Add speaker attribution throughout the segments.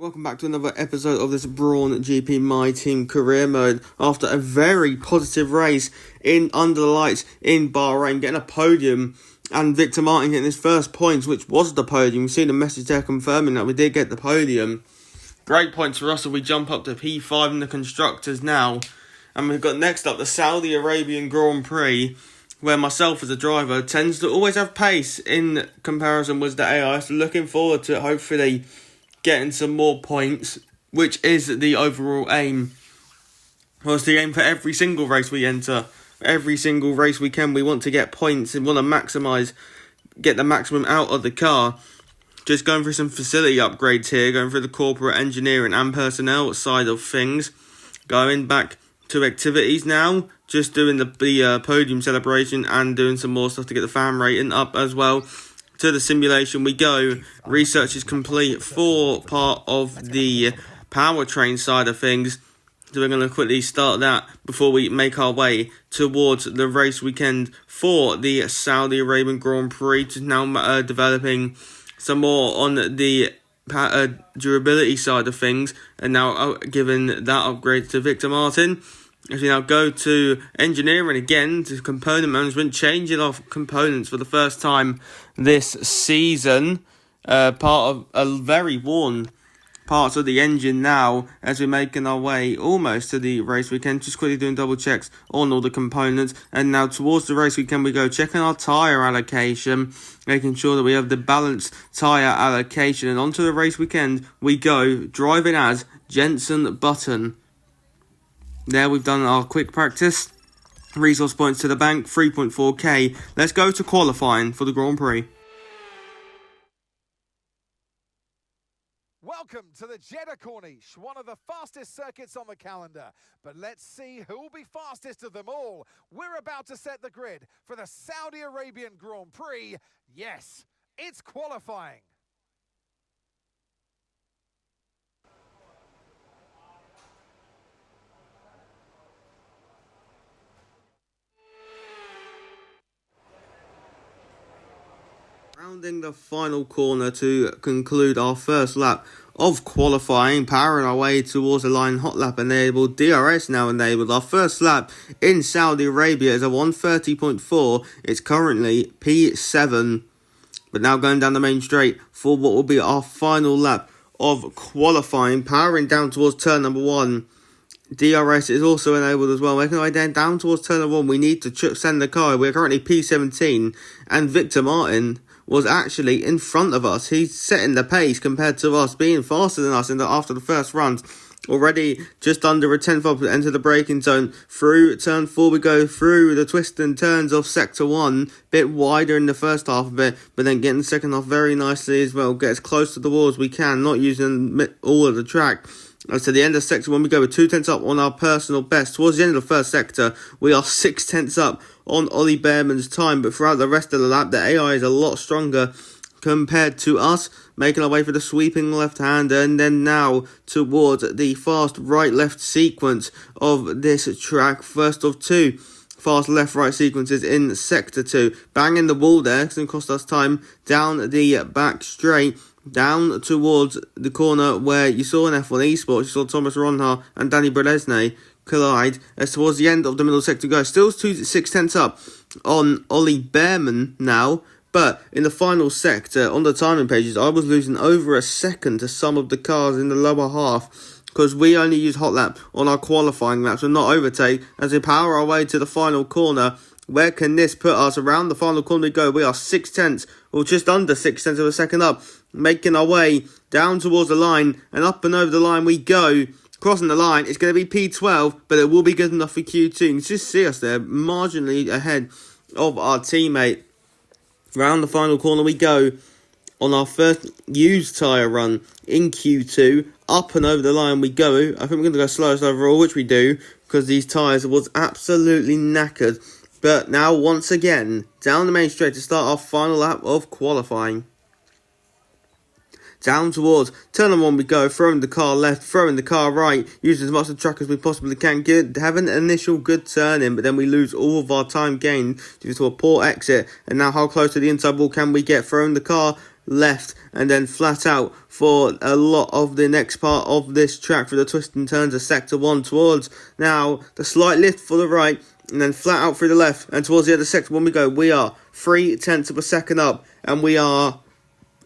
Speaker 1: Welcome back to another episode of this Brawn GP My Team career mode. After a very positive race in under the lights in Bahrain, getting a podium, and Victor Martin getting his first points, which was the podium. You see the message there confirming that we did get the podium. Great points for us as we jump up to P5 in the constructors now. And we've got next up the Saudi Arabian Grand Prix, where myself as a driver tends to always have pace in comparison with the AI. So looking forward to hopefully getting some more points, which is the overall aim. Well, it's the aim for every single race we enter. Every single race we can, we want to get points and want to maximise, get the maximum out of the car. Just going through some facility upgrades here, going through the corporate engineering and personnel side of things. Going back to activities now, just doing the podium celebration and doing some more stuff to get the fan rating up as well. To the simulation we go. Research is complete for part of the powertrain side of things. So we're going to quickly start that before we make our way towards the race weekend for the Saudi Arabian Grand Prix. Just now developing some more on the durability side of things, and now giving that upgrade to Victor Martin. As we now go to engineering again, to component management, changing off components for the first time this season. Part of a very worn parts of the engine now, as we're making our way almost to the race weekend. Just quickly doing double checks on all the components. And now towards the race weekend we go, checking our tyre allocation, making sure that we have the balanced tyre allocation. And onto the race weekend we go, driving as Jenson Button. There we've done our quick practice. Resource points to the bank, 3.4k. Let's go to qualifying for the Grand Prix.
Speaker 2: Welcome to the Jeddah Corniche, one of the fastest circuits on the calendar. But let's see who will be fastest of them all. We're about to set the grid for the Saudi Arabian Grand Prix. Yes, it's qualifying.
Speaker 1: Rounding the final corner to conclude our first lap of qualifying, powering our way towards the line. Hot lap enabled, DRS now enabled. Our first lap in Saudi Arabia is a 1:30.4. It's currently P7. But now going down the main straight for what will be our final lap of qualifying, powering down towards turn number 1. DRS is also enabled as well. Making our way down towards turn number 1, we need to send the car. We're currently P17, and Victor Martin was actually in front of us. He's setting the pace compared to us, being faster than us after the first runs. Already just under a tenth up to enter the braking zone. Through turn 4 we go, through the twists and turns of sector 1. Bit wider in the first half of it, but then getting the second half very nicely as well. Get as close to the wall as we can, not using all of the track. As to the end of sector 1 we go with 2 tenths up on our personal best. Towards the end of the first sector we are 6 tenths up on Ollie Behrman's time, but throughout the rest of the lap the AI is a lot stronger compared to us, making our way for the sweeping left-hander, and then now towards the fast right-left sequence of this track. First of 2 fast left-right sequences in sector 2. Banging the wall there, it's going to cost us time down the back straight, down towards the corner where you saw in F1 Esports, you saw Thomas Ronha and Danny Bredesny collide. As towards the end of the middle sector go, still 6 tenths up on Ollie Behrman now, but in the final sector on the timing pages I was losing over a second to some of the cars in the lower half, because we only use hot lap on our qualifying laps and not overtake. As we power our way to the final corner, where can this put us? Around the final corner we go, we are 6 tenths or just under 6 tenths of a second up, making our way down towards the line, and up and over the line we go. Crossing the line, it's going to be P12, but it will be good enough for Q2. You can just see us there, marginally ahead of our teammate. Round the final corner we go on our first used tyre run in Q2. Up and over the line we go. I think we're going to go slowest overall, which we do, because these tyres was absolutely knackered. But now, once again, down the main straight to start our final lap of qualifying. Down towards turn number 1 we go, throwing the car left, throwing the car right, using as much of the track as we possibly can, have an initial good turn in, but then we lose all of our time gained due to a poor exit. And now how close to the inside wall can we get, throwing the car left and then flat out for a lot of the next part of this track for the twists and turns of sector 1 towards now the slight lift for the right and then flat out through the left, and towards the other sector when we go, we are 0.3 of a second up, and we are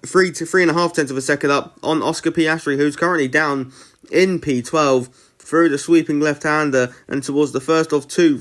Speaker 1: 3.5 tenths of a second up on Oscar Piastri, who's currently down in P12 through the sweeping left-hander and towards the first of two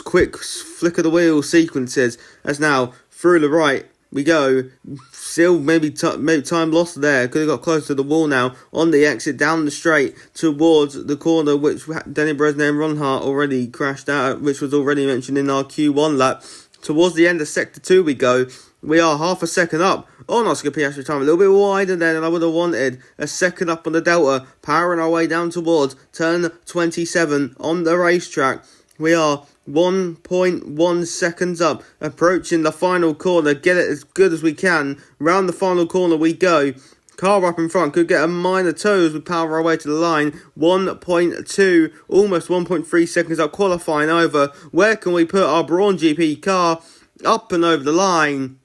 Speaker 1: quick flick of the wheel sequences as now through the right we go. Still maybe time lost there. Could have got close to the wall now on the exit down the straight towards the corner, which Danny Bresner and Ron Hart already crashed out, which was already mentioned in our Q1 lap. Towards the end of sector 2 we go. We are half a second up on Oscar Piastri time, a little bit wider than I would have wanted. A second up on the Delta, powering our way down towards turn 27 on the racetrack. We are 1.1 seconds up, approaching the final corner. Get it as good as we can. Round the final corner we go. Car up in front could get a minor toe as we power our way to the line. 1.2, almost 1.3 seconds up, qualifying over. Where can we put our Brawn GP car? Up and over the line.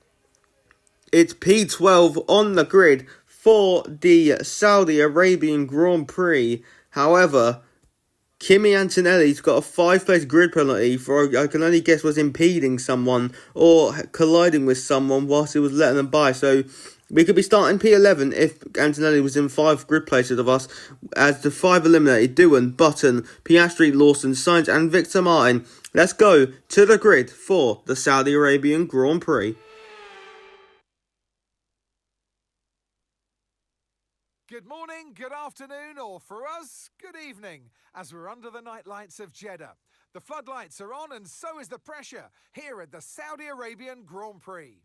Speaker 1: It's P12 on the grid for the Saudi Arabian Grand Prix. However, Kimi Antonelli's got a 5-place grid penalty for, I can only guess, was impeding someone or colliding with someone whilst he was letting them by. So we could be starting P11 if Antonelli was in 5 grid places of us, as the 5 eliminated Doohan, Button, Piastri, Lawson, Sainz and Victor Martin. Let's go to the grid for the Saudi Arabian Grand Prix.
Speaker 2: Good morning, good afternoon, or for us, good evening, as we're under the night lights of Jeddah. The floodlights are on and so is the pressure here at the Saudi Arabian Grand Prix.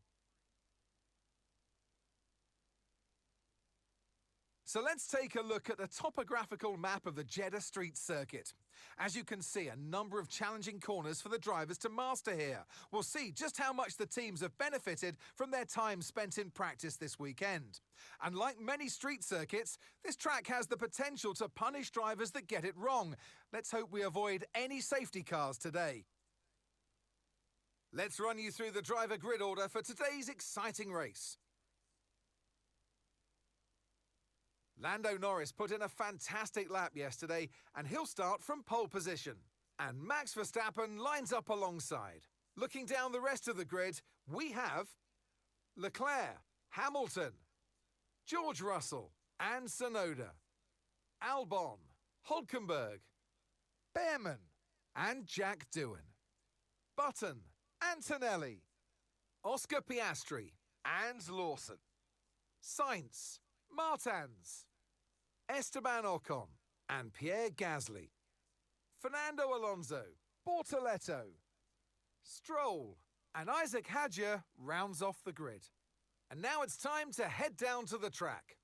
Speaker 2: So let's take a look at the topographical map of the Jeddah street circuit. As you can see, a number of challenging corners for the drivers to master here. We'll see just how much the teams have benefited from their time spent in practice this weekend. And like many street circuits, this track has the potential to punish drivers that get it wrong. Let's hope we avoid any safety cars today. Let's run you through the driver grid order for today's exciting race. Lando Norris put in a fantastic lap yesterday, and he'll start from pole position. And Max Verstappen lines up alongside. Looking down the rest of the grid, we have Leclerc, Hamilton, George Russell and Tsunoda, Albon, Hülkenberg, Behrman and Jack Doohan, Button, Antonelli, Oscar Piastri and Lawson, Sainz, Martins, Esteban Ocon and Pierre Gasly, Fernando Alonso, Bortoletto, Stroll and Isaac Hadjar rounds off the grid. And now it's time to head down to the track.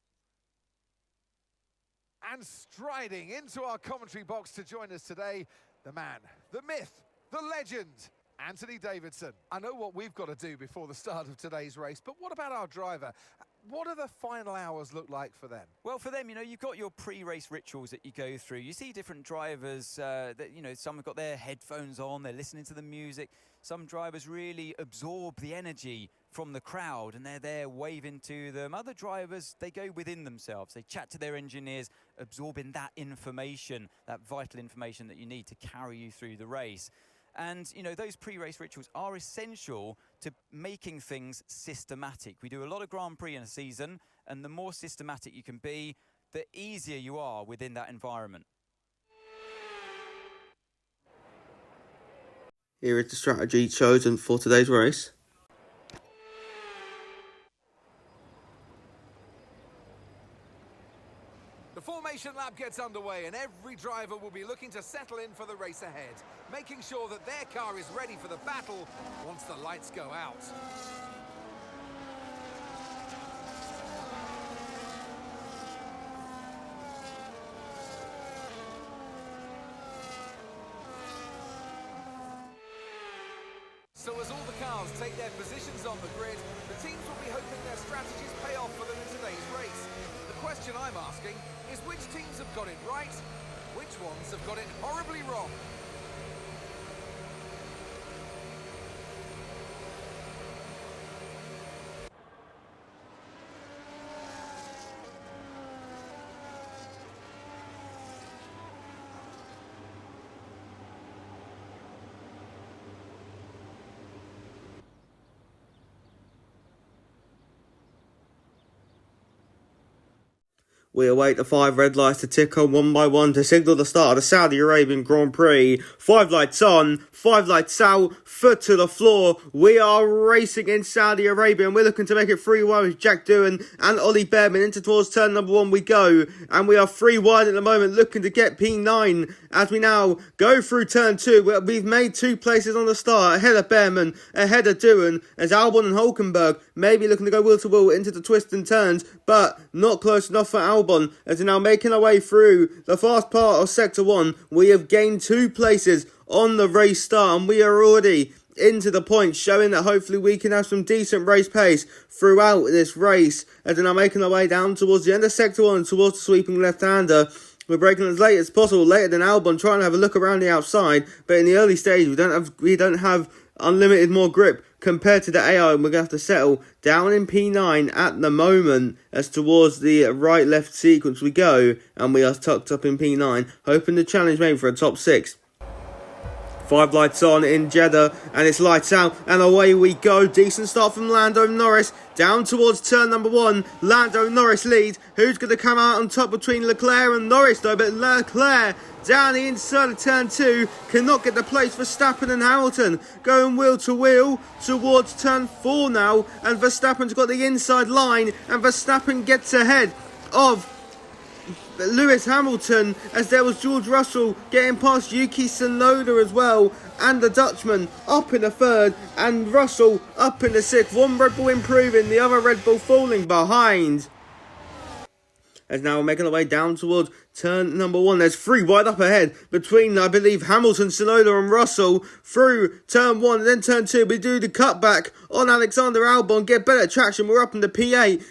Speaker 2: And striding into our commentary box to join us today, the man, the myth, the legend, Anthony Davidson. I know what we've got to do before the start of today's race, but what about our driver? What do the final hours look like for them?
Speaker 3: Well, for them, you've got your pre-race rituals that you go through. You see different drivers that, some have got their headphones on, they're listening to the music. Some drivers really absorb the energy from the crowd and they're there waving to them. Other drivers, they go within themselves. They chat to their engineers, absorbing that information, that vital information that you need to carry you through the race. And, those pre-race rituals are essential to making things systematic. We do a lot of Grand Prix in a season, and the more systematic you can be, the easier you are within that environment.
Speaker 1: Here is the strategy chosen for today's race.
Speaker 2: The formation lap gets underway and every driver will be looking to settle in for the race ahead, making sure that their car is ready for the battle once the lights go out. So as all the cars take their positions on the grid, the teams will be hoping their strategies pay off for them in today's race. The question I'm asking is which teams have got it right, which ones have got it horribly wrong?
Speaker 1: We await the 5 red lights to tick on one by one to signal the start of the Saudi Arabian Grand Prix. 5 lights on, 5 lights out, foot to the floor. We are racing in Saudi Arabia and we're looking to make it 3 wide with Jack Doohan and Ollie Behrman. Into towards turn number 1 we go. And we are 3 wide at the moment, looking to get P9 as we now go through turn 2. We've made 2 places on the start, ahead of Behrman, ahead of Doohan, as Albon and Hulkenberg maybe looking to go wheel to wheel into the twists and turns, but not close enough for Albon. As we're now making our way through the fast part of Sector 1, we have gained 2 places on the race start and we are already into the points, showing that hopefully we can have some decent race pace throughout this race. As we're now making our way down towards the end of Sector 1, towards the sweeping left-hander. We're braking as late as possible, later than Albon, trying to have a look around the outside, but in the early stage we don't have unlimited more grip compared to the AI, and we're going to have to settle down in P9 at the moment as towards the right-left sequence we go, and we are tucked up in P9, hoping to challenge maybe for a top 6. 5 lights on in Jeddah, and it's lights out, and away we go. Decent start from Lando Norris, down towards turn number 1. Lando Norris leads. Who's going to come out on top between Leclerc and Norris though? But Leclerc, down the inside of turn 2, cannot get the place for Verstappen and Hamilton. Going wheel to wheel towards turn 4 now, and Verstappen's got the inside line, and Verstappen gets ahead of Lewis Hamilton, as there was George Russell getting past Yuki Tsunoda as well, and the Dutchman up in the 3rd, and Russell up in the 6th. One Red Bull improving, the other Red Bull falling behind. As now we're making our way down towards turn number 1. There's 3 wide up ahead between, I believe, Hamilton, Tsunoda and Russell through turn 1. And then turn 2, we do the cutback on Alexander Albon, get better traction. We're up in the P8.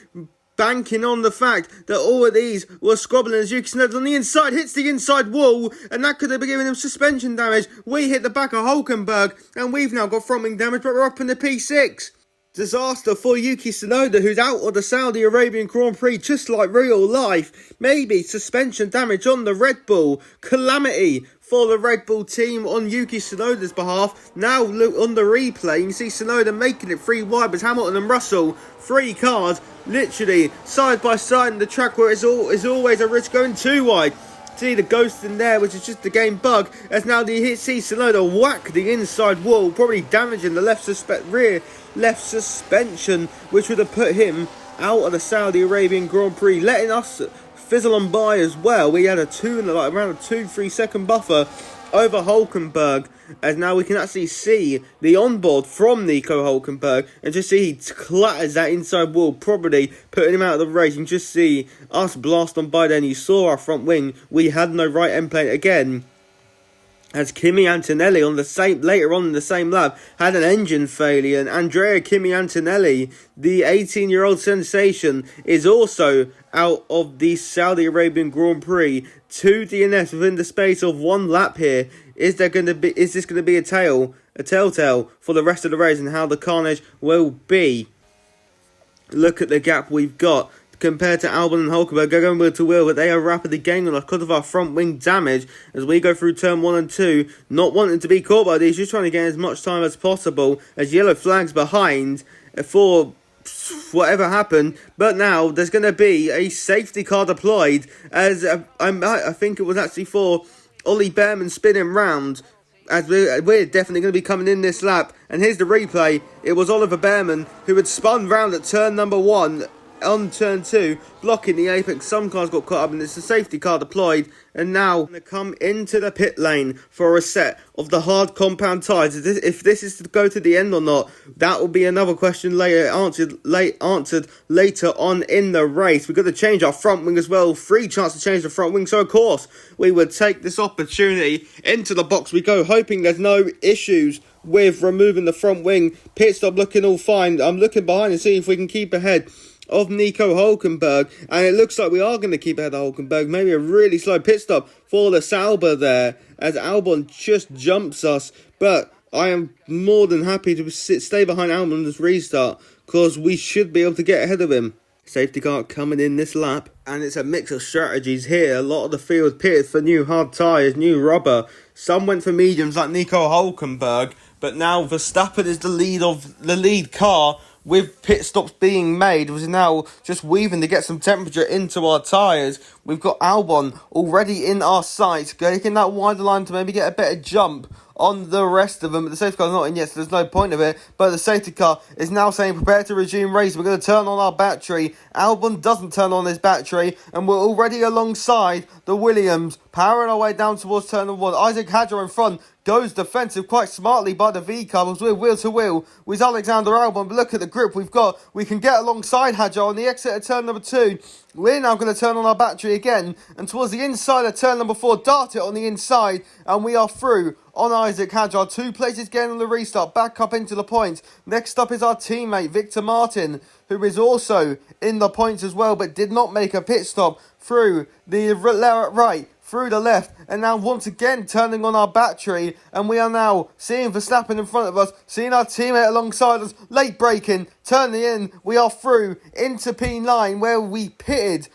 Speaker 1: Banking on the fact that all of these were squabbling as Yuki Tsunoda on the inside hits the inside wall, and that could have been giving him suspension damage. We hit the back of Hulkenberg, and we've now got front wing damage, but we're up in the P6. Disaster for Yuki Tsunoda, who's out of the Saudi Arabian Grand Prix just like real life. Maybe suspension damage on the Red Bull. Calamity for the Red Bull team on Yuki Tsunoda's behalf. Now look on the replay, you can see Tsunoda making it 3 wide with Hamilton and Russell. 3 cars literally side by side in the track where it's always a risk going 2 wide. See the ghost in there, which is just a game bug, as now the see Tsunoda whack the inside wall, probably damaging the rear left suspension, which would have put him out of the Saudi Arabian Grand Prix, letting us fizzle on by as well. We had around a 2-3 second buffer over Hulkenberg, as now we can actually see the onboard from Nico Hulkenberg, and just see he clatters that inside wall, probably putting him out of the race. You can just see us blast on by then. You saw our front wing, we had no right end plate again, as Kimi Antonelli later on in the same lap had an engine failure, and Andrea Kimi Antonelli, the 18-year-old sensation, is also out of the Saudi Arabian Grand Prix. 2 DNFs within the space of 1 lap here. Is this going to be a telltale for the rest of the race and how the carnage will be? Look at the gap we've got compared to Albon and Hulkenberg. They're going wheel to wheel, but they are rapidly gaining on us because of our front wing damage as we go through turn 1 and 2, not wanting to be caught by these, just trying to gain as much time as possible, as yellow flags behind for whatever happened. But now there's going to be a safety car deployed, as I think it was actually for Ollie Behrman spinning round, as we're definitely going to be coming in this lap. And here's the replay. It was Oliver Behrman who had spun round at turn number 1 on turn 2, blocking the apex. Some cars got caught up, and it's a safety car deployed, and now going to come into the pit lane for a set of the hard compound tyres. If this is to go to the end or not, that will be another question answered later on in the race. We've got to change our front wing as well. Free chance to change the front wing, so of course we would take this opportunity. Into the box we go, hoping there's no issues with removing the front wing. Pit stop looking all fine. I'm looking behind and seeing if we can keep ahead of Nico Hulkenberg, and it looks like we are going to keep ahead of Hulkenberg. Maybe a really slow pit stop for the Sauber there, as Albon just jumps us, but I am more than happy to stay behind Albon this restart, because we should be able to get ahead of him. Safety car coming in this lap, and it's a mix of strategies here. A lot of the field pitted for new hard tyres, new rubber. Some went for mediums like Nico Hulkenberg, but now Verstappen is the lead car with pit stops being made, was now just weaving to get some temperature into our tyres. We've got Albon already in our sights, taking that wider line to maybe get a better jump on the rest of them. But the safety car's not in yet, so there's no point of it. But the safety car is now saying prepare to resume race. We're going to turn on our battery. Albon doesn't turn on his battery, and we're already alongside the Williams, powering our way down towards turn 1. Isaac Hadjar in front goes defensive quite smartly by the V-Cars. We're wheel to wheel with Alexander Albon. But look at the grip we've got. We can get alongside Hadjar on the exit of turn number 2. We're now going to turn on our battery again, and towards the inside of turn number 4, dart it on the inside, and we are through on Isaac Hadjar. 2 places again on the restart, back up into the points. Next up is our teammate Victor Martin, who is also in the points as well, but did not make a pit stop through the right, through the left, and now once again turning on our battery, and we are now seeing Verstappen in front of us, seeing our teammate alongside us, late braking, turning in. We are through into P9 where we pitted.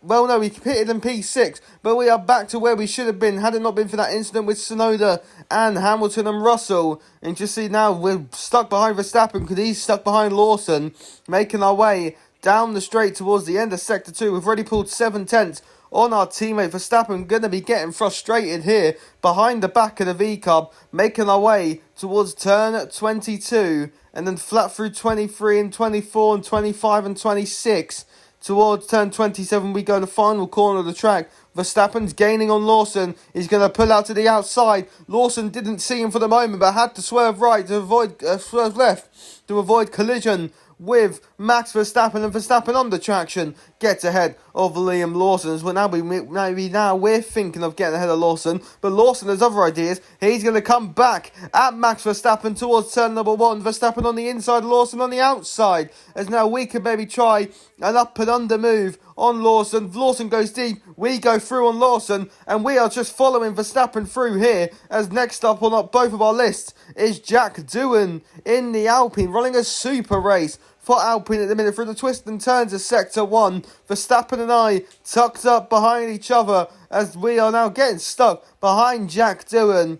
Speaker 1: Well, no, we pitted in P6, but we are back to where we should have been had it not been for that incident with Tsunoda and Hamilton and Russell. And just see now we're stuck behind Verstappen because he's stuck behind Lawson, making our way down the straight towards the end of Sector 2. We've already pulled 7 tenths on our teammate Verstappen. Going to be getting frustrated here behind the back of the V-Cub, making our way towards turn 22 and then flat through 23 and 24 and 25 and 26. Towards turn 27 we go, the final corner of the track. Verstappen's gaining on Lawson. He's going to pull out to the outside. Lawson didn't see him for the moment, but had to swerve right to avoid swerve left to avoid collision with Max Verstappen, and Verstappen on the traction gets ahead of Liam Lawson. Well, now we're thinking of getting ahead of Lawson, but Lawson has other ideas. He's going to come back at Max Verstappen towards turn number 1. Verstappen on the inside, Lawson on the outside, as now we can maybe try an up and under move on Lawson. Lawson goes deep, we go through on Lawson, and we are just following Verstappen through here, as next up on both of our lists is Jack Doohan in the Alpine, running a super race for Alpine at the minute through the twists and turns of Sector 1. Verstappen and I tucked up behind each other as we are now getting stuck behind Jack Doohan.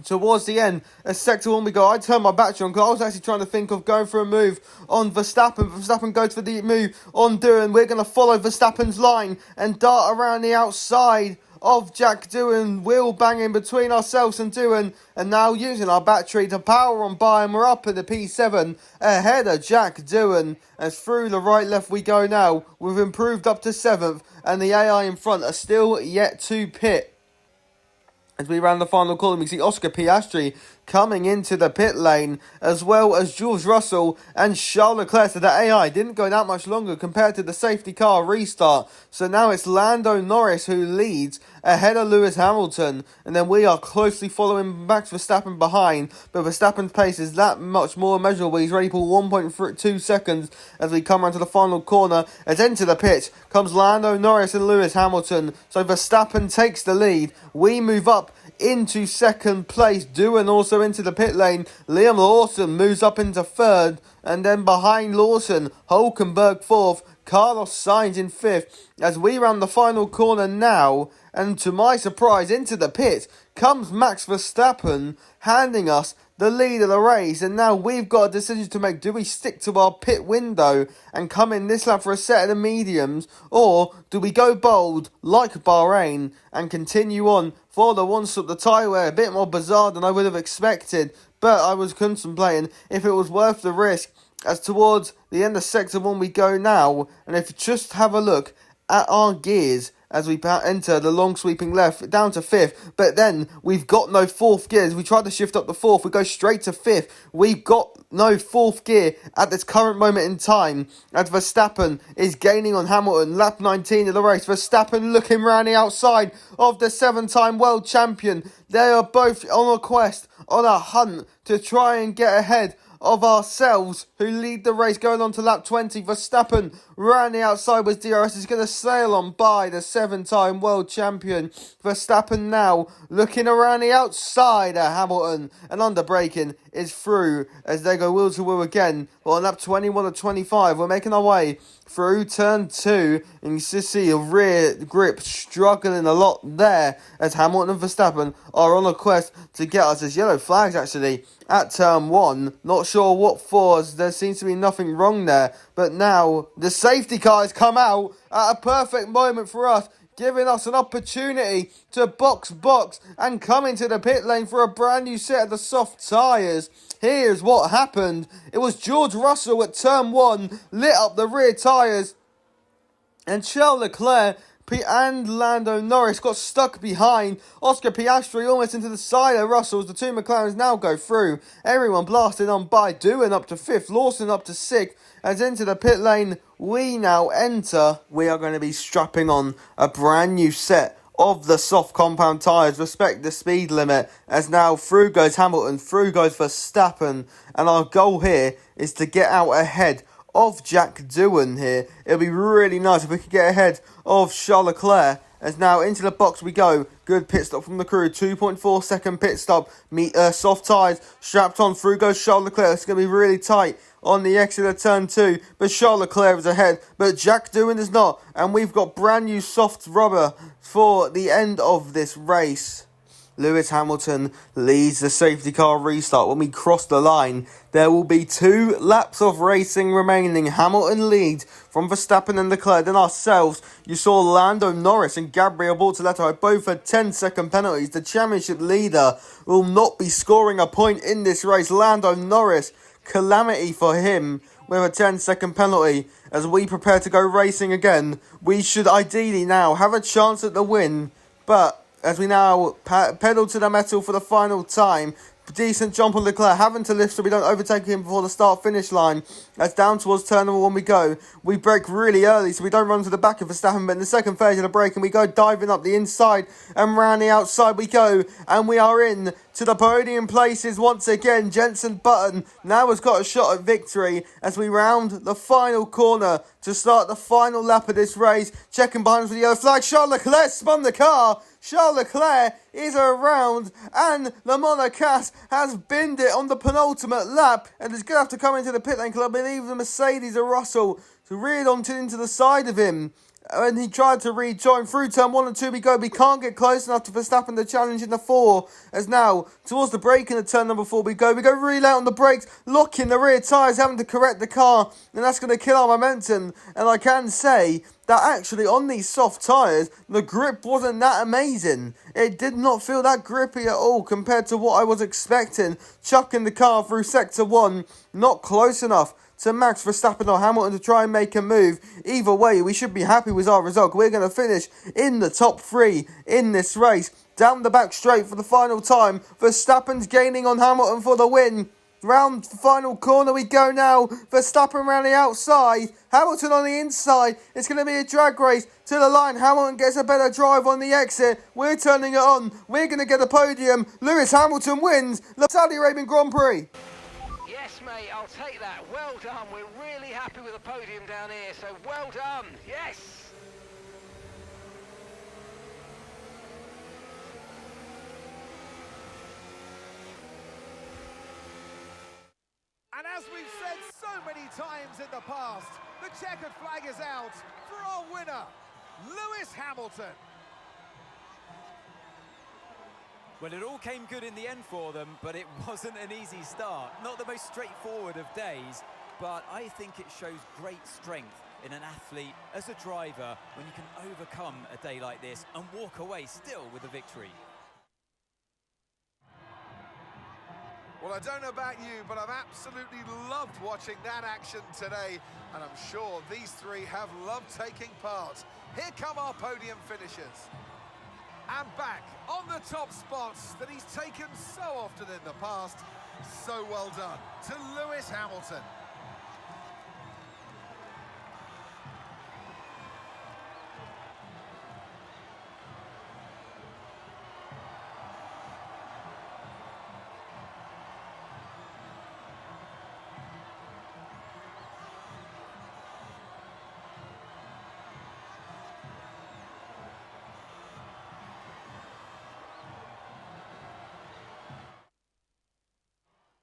Speaker 1: Towards the end, as Sector 1 we go, I turned my battery on because I was actually trying to think of going for a move on Verstappen. Verstappen goes for the move on Doohan. We're going to follow Verstappen's line and dart around the outside of Jack Doohan, wheel banging between ourselves and Doohan, and now using our battery to power on by, and we're up in the P7 ahead of Jack Doohan. As through the right left we go now, we've improved up to 7th, and the AI in front are still yet to pit. As we round the final corner, we see Oscar Piastri coming into the pit lane, as well as George Russell and Charles Leclerc. So the AI didn't go that much longer compared to the safety car restart. So now it's Lando Norris who leads ahead of Lewis Hamilton, and then we are closely following Max Verstappen behind, but Verstappen's pace is that much more measurable. He's already pulled 1.2 seconds as we come around to the final corner. As into the pit comes Lando Norris and Lewis Hamilton, so Verstappen takes the lead. We move up into second place. Doohan also into the pit lane. Liam Lawson moves up into 3rd, and then behind Lawson, Hulkenberg 4th, Carlos Sainz in 5th. As we round the final corner now, and to my surprise, into the pit comes Max Verstappen, handing us the lead of the race. And now we've got a decision to make. Do we stick to our pit window and come in this lap for a set of the mediums, or do we go bold like Bahrain and continue on for the one stop? The tyre wear a bit more bizarre than I would have expected, but I was contemplating if it was worth the risk. As towards the end of Sector 1 we go now, and if you just have a look at our gears as we enter the long sweeping left down to 5th, but then we've got no 4th gear. As we try to shift up the 4th, we go straight to 5th. We've got no 4th gear at this current moment in time, as Verstappen is gaining on Hamilton. Lap 19 of the race, Verstappen looking round the outside of the 7-time world champion. They are both on a quest, on a hunt to try and get ahead of ourselves, who lead the race going on to lap 20. Verstappen round the outside with DRS is going to sail on by the 7-time world champion. Verstappen now looking around the outside at Hamilton, and under braking is through as they go wheel to wheel again. Well, on lap 21 or 25, we're making our way through turn 2, and you just see a rear grip struggling a lot there as Hamilton and Verstappen are on a quest to get us as yellow flags actually at turn 1. Not sure what for, as there seems to be nothing wrong there, but now the safety car has come out at a perfect moment for us, giving us an opportunity to box and come into the pit lane for a brand new set of the soft tyres. Here's what happened. It was George Russell at turn 1, lit up the rear tyres, and Charles Leclerc and Lando Norris got stuck behind. Oscar Piastri almost into the side of Russell's. The two McLarens now go through. Everyone blasting on by. Doohan up to 5th. Lawson up to 6th. As into the pit lane we now enter. We are going to be strapping on a brand new set of the soft compound tyres. Respect the speed limit. As now through goes Hamilton. Through goes Verstappen. And our goal here is to get out ahead of Jack Doohan here. It'll be really nice if we could get ahead of Charles Leclerc. As now into the box we go. Good pit stop from the crew. 2.4 second pit stop. Soft tyres strapped on. Through goes Charles Leclerc. It's going to be really tight on the exit of turn 2. But Charles Leclerc is ahead. But Jack Doohan is not. And we've got brand new soft rubber for the end of this race. Lewis Hamilton leads the safety car restart. When we cross the line, there will be 2 laps of racing remaining. Hamilton leads from Verstappen and Leclerc. Then ourselves, you saw Lando Norris and Gabriel Bortoleto both had 10-second penalties. The championship leader will not be scoring a point in this race. Lando Norris, calamity for him with a 10-second penalty. As we prepare to go racing again, we should ideally now have a chance at the win. But as we now pedal to the metal for the final time, decent jump on Leclerc, having to lift so we don't overtake him before the start-finish line. As down towards turn number 1 we go. We brake really early so we don't run to the back of Verstappen, but in the second phase of the brake, and we go diving up the inside and round the outside we go. And we are in to the podium places once again. Jenson Button now has got a shot at victory as we round the final corner to start the final lap of this race. Checking behind us with the yellow flag. Charles Leclerc spun the car. Charles Leclerc is around, and Le Monaco has binned it on the penultimate lap and is going to have to come into the pit lane because I believe the Mercedes of Russell reared into the side of him. And he tried to rejoin. Through turn 1 and 2 we go. We can't get close enough to Verstappen to challenge in the 4. As now, towards the break in the turn number 4 we go. We go really late on the brakes, locking the rear tyres, having to correct the car. And that's going to kill our momentum. And I can say that actually on these soft tyres, the grip wasn't that amazing. It did not feel that grippy at all compared to what I was expecting. Chucking the car through sector 1, not close enough to Max Verstappen or Hamilton to try and make a move. Either way, we should be happy with our result. We're going to finish in the top 3 in this race. Down the back straight for the final time. Verstappen's gaining on Hamilton for the win. Round the final corner we go now. Verstappen around the outside. Hamilton on the inside. It's going to be a drag race to the line. Hamilton gets a better drive on the exit. We're turning it on. We're going to get a podium. Lewis Hamilton wins the Saudi Arabian Grand Prix.
Speaker 4: Yes, mate, I'll take that. Well done. We're really happy with the podium down here, so well done. Yes.
Speaker 2: And as we've said so many times in the past, the checkered flag is out for our winner, Lewis Hamilton.
Speaker 3: Well, it all came good in the end for them, but it wasn't an easy start. Not the most straightforward of days, but I think it shows great strength in an athlete as a driver when you can overcome a day like this and walk away still with a victory.
Speaker 2: Well, I don't know about you, but I've absolutely loved watching that action today, and I'm sure these three have loved taking part. Here come our podium finishers. And back on the top spots that he's taken so often in the past. So well done to Lewis Hamilton.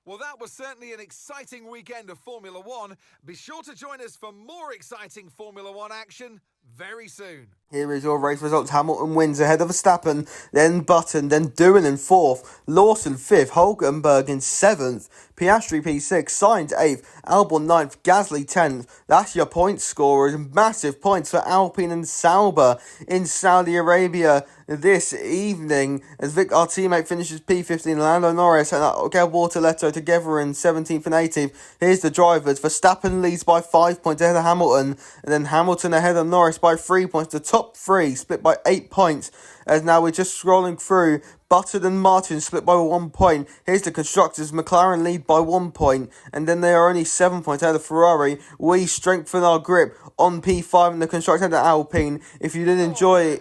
Speaker 2: Well, that was certainly an exciting weekend of Formula One. Be sure to join us for more exciting Formula One action very soon.
Speaker 1: Here is your race results. Hamilton wins ahead of Verstappen, then Button, then Doohan in 4th, Lawson 5th, Hulkenberg in 7th, Piastri P6, Sainz 8th, Albon 9th, Gasly 10th. That's your point scorers. Massive points for Alpine and Sauber in Saudi Arabia this evening as our teammate finishes P15, Lando Norris and Gabriel Bortoleto together in 17th and 18th. Here's the drivers. Verstappen leads by 5 points ahead of Hamilton, and then Hamilton ahead of Norris by 3 points. The top three split by 8 points. As now we're just scrolling through. Button and Martin split by 1 point. Here's the constructors. McLaren lead by 1 point, and then they are only 7 points ahead of Ferrari. We strengthen our grip on P5 and the constructor and the Alpine. If you did enjoy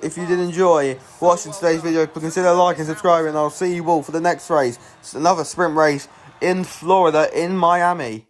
Speaker 1: watching today's video, consider liking and subscribing, and I'll see you all for the next race. It's another sprint race in Florida, in Miami.